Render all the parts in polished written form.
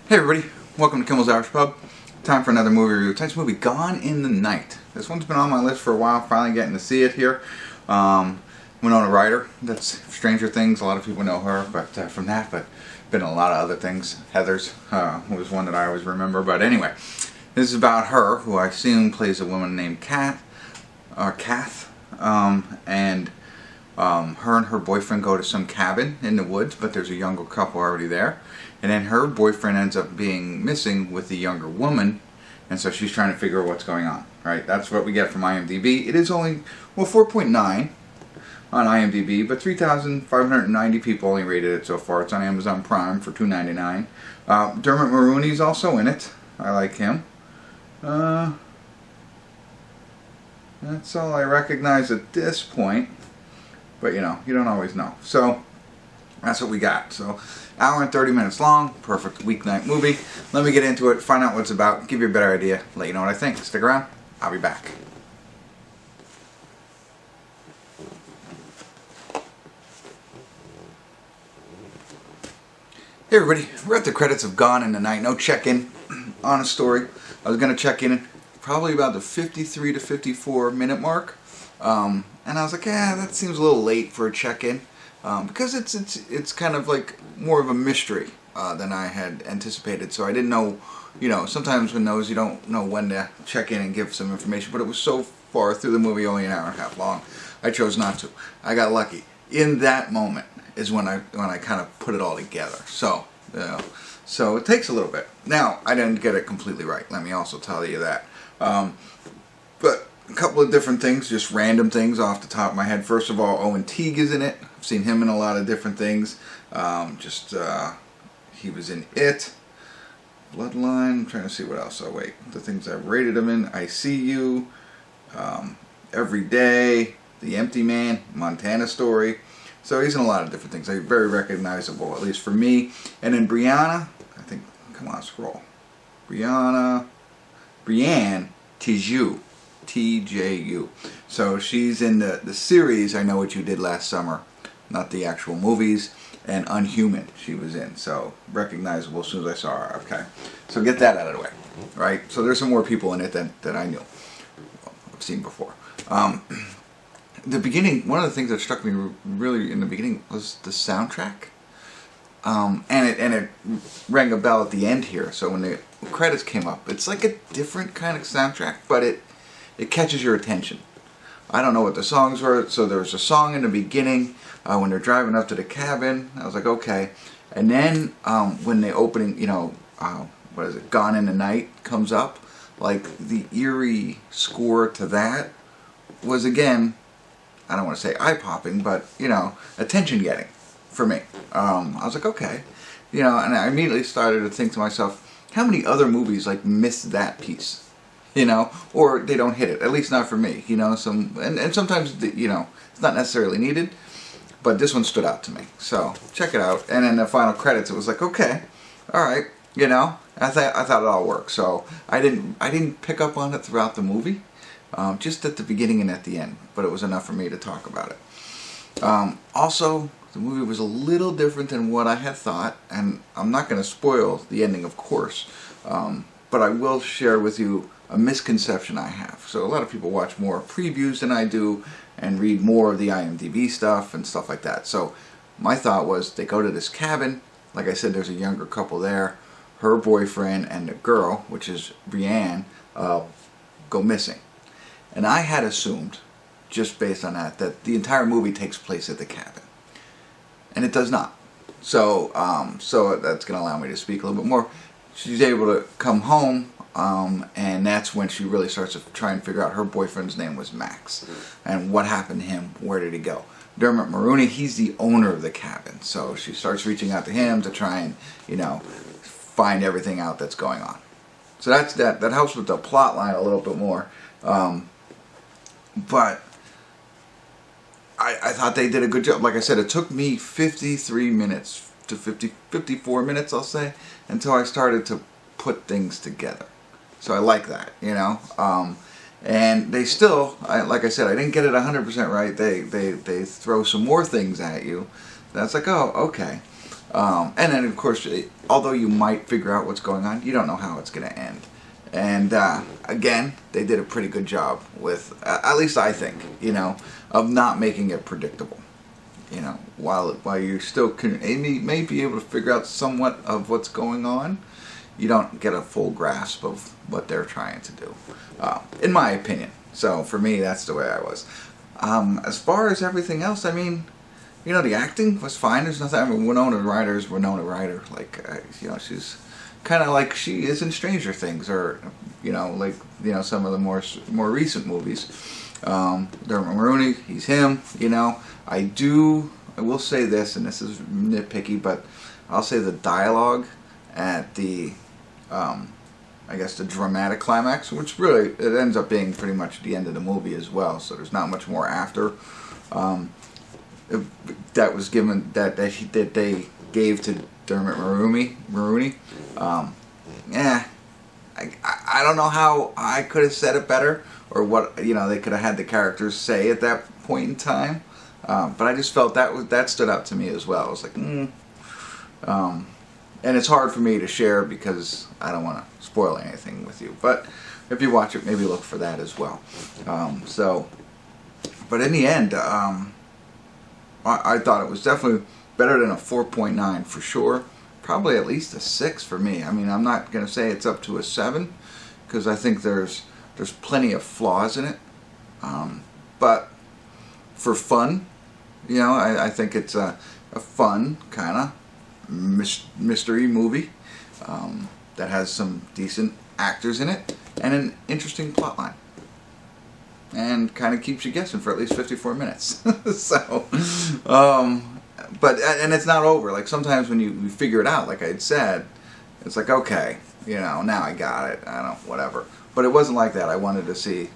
Hey everybody, welcome to Kimmel's Irish Pub. Time for another movie review. Tonight's movie, Gone in the Night. This one's been on my list for a while, finally getting to see it here. Winona Ryder, that's Stranger Things, a lot of people know her from that, but been a lot of other things. Heather's was one that I always remember, but anyway. This is about her, who I assume plays a woman named Kath, and her and her boyfriend go to some cabin in the woods, but there's a younger couple already there. And then her boyfriend ends up being missing with the younger woman, and so she's trying to figure out what's going on. Right? That's what we get from IMDb. It is only, well, 4.9 on IMDb, but 3,590 people only rated it so far. It's on Amazon Prime for $2.99. Dermot Mulroney's also in it. I like him. That's all I recognize at this point. But you know, you don't always know. So that's what we got. So hour and 30 minutes long, perfect weeknight movie. Let me get into it, find out what it's about, give you a better idea, let you know what I think. Stick around, I'll be back. Hey everybody, we're at the credits of Gone in the Night. No check-in on a story. I was going to check in probably about the 53 to 54 minute mark. And I was like, that seems a little late for a check-in, because it's kind of like more of a mystery than I had anticipated. So I didn't know, you know, sometimes with those you don't know when to check in and give some information. But it was so far through the movie, only an hour and a half long, I chose not to. I got lucky. In that moment is when I kind of put it all together. So so it takes a little bit. Now I didn't get it completely right. Let me also tell you that. But a couple of different things, just random things off the top of my head. First of all, Owen Teague is in it. I've seen him in a lot of different things. He was in It, Bloodline. I'm trying to see what else. Oh wait, the things I've rated him in: I See You, Every Day, The Empty Man, Montana Story. So he's in a lot of different things. Like, very recognizable, at least for me. And then Brianne, I think. Come on, scroll. Brianne Teague. TJU. So she's in the series I Know What You Did Last Summer, not the actual movies, and Unhuman she was in. So recognizable as soon as I saw her. Okay, so get that out of the way, right? So there's some more people in it that I knew, I've seen before. The beginning, one of the things that struck me really in the beginning was the soundtrack, and it rang a bell at the end here. So when the credits came up, it's like a different kind of soundtrack, but it catches your attention. I don't know what the songs were, so there was a song in the beginning when they're driving up to the cabin. I was like, okay. And then when the opening, you know, what is it, Gone in the Night comes up, like the eerie score to that was, again, I don't want to say eye-popping, but, you know, attention-getting for me. I was like, okay. You know, and I immediately started to think to myself, how many other movies, like, miss that piece? You know, or they don't hit it, at least not for me, you know, and sometimes, you know, it's not necessarily needed, but this one stood out to me, so check it out. And in the final credits, it was like, okay, alright, you know, I thought it all worked. So I didn't pick up on it throughout the movie, just at the beginning and at the end, but it was enough for me to talk about it. Also, the movie was a little different than what I had thought, and I'm not going to spoil the ending, of course, but I will share with you a misconception I have. So a lot of people watch more previews than I do and read more of the IMDb stuff and stuff like that. So my thought was, they go to this cabin. Like I said, there's a younger couple there. Her boyfriend and the girl, which is Brianne, go missing. And I had assumed, just based on that the entire movie takes place at the cabin. And it does not. So so that's going to allow me to speak a little bit more. She's able to come home, and that's when she really starts to try and figure out her boyfriend's name was Max. And what happened to him? Where did he go? Dermot Mulroney, he's the owner of the cabin. So she starts reaching out to him to try and, you know, find everything out that's going on. So that's that. That helps with the plot line a little bit more. But I thought they did a good job. Like I said, it took me 53 minutes to 54 minutes, I'll say, until I started to put things together. So I like that, you know. And they still, like I said, I didn't get it 100% right. They throw some more things at you. That's like, oh, okay. And then, of course, although you might figure out what's going on, you don't know how it's going to end. And again, they did a pretty good job with, at least I think, you know, of not making it predictable. You know, while you still may be able to figure out somewhat of what's going on, you don't get a full grasp of what they're trying to do, in my opinion. So for me, that's the way I was. As far as everything else, I mean, you know, the acting was fine. There's nothing. I mean, Winona Ryder. Like, you know, she's kind of like she is in Stranger Things, or you know, like, you know, some of the more recent movies. Dermot Mulroney, he's him. You know, I will say this, and this is nitpicky, but I'll say the dialogue at the, I guess the dramatic climax, which really it ends up being pretty much the end of the movie as well. So there's not much more after. That was given that they gave to Dermot Mulroney. I don't know how I could have said it better, or what, you know, they could have had the characters say at that point in time. But I just felt that stood out to me as well. I was like, and it's hard for me to share because I don't want to spoil anything with you. But if you watch it, maybe look for that as well. But in the end, I thought it was definitely better than a 4.9 for sure. Probably at least a 6 for me. I mean, I'm not going to say it's up to a 7 because I think there's plenty of flaws in it. But for fun, you know, I think it's a fun kind of mystery movie that has some decent actors in it and an interesting plotline. And kind of keeps you guessing for at least 54 minutes. So, and it's not over. Like, sometimes when you figure it out, like I had said, it's like, okay, you know, now I got it. I don't, whatever. But it wasn't like that. I wanted to see,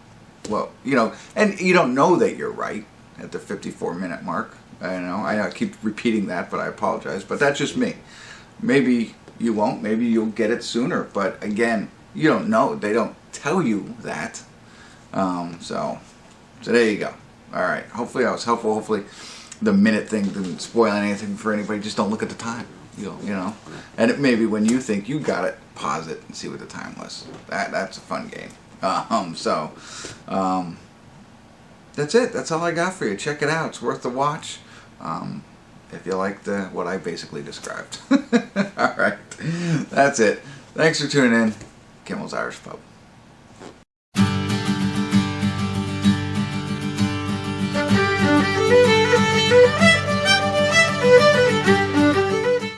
well, you know, and you don't know that you're right at the 54-minute mark. I know I keep repeating that, but I apologize. But that's just me. Maybe you won't. Maybe you'll get it sooner. But again, you don't know. They don't tell you that. So there you go. All right. Hopefully I was helpful. Hopefully the minute thing didn't spoil anything for anybody. Just don't look at the time. You know. And maybe when you think you got it, pause it and see what the time was. That's a fun game. That's it. That's all I got for you. Check it out. It's worth the watch. If you like what I basically described. All right. That's it. Thanks for tuning in. Kimmel's Irish Pub.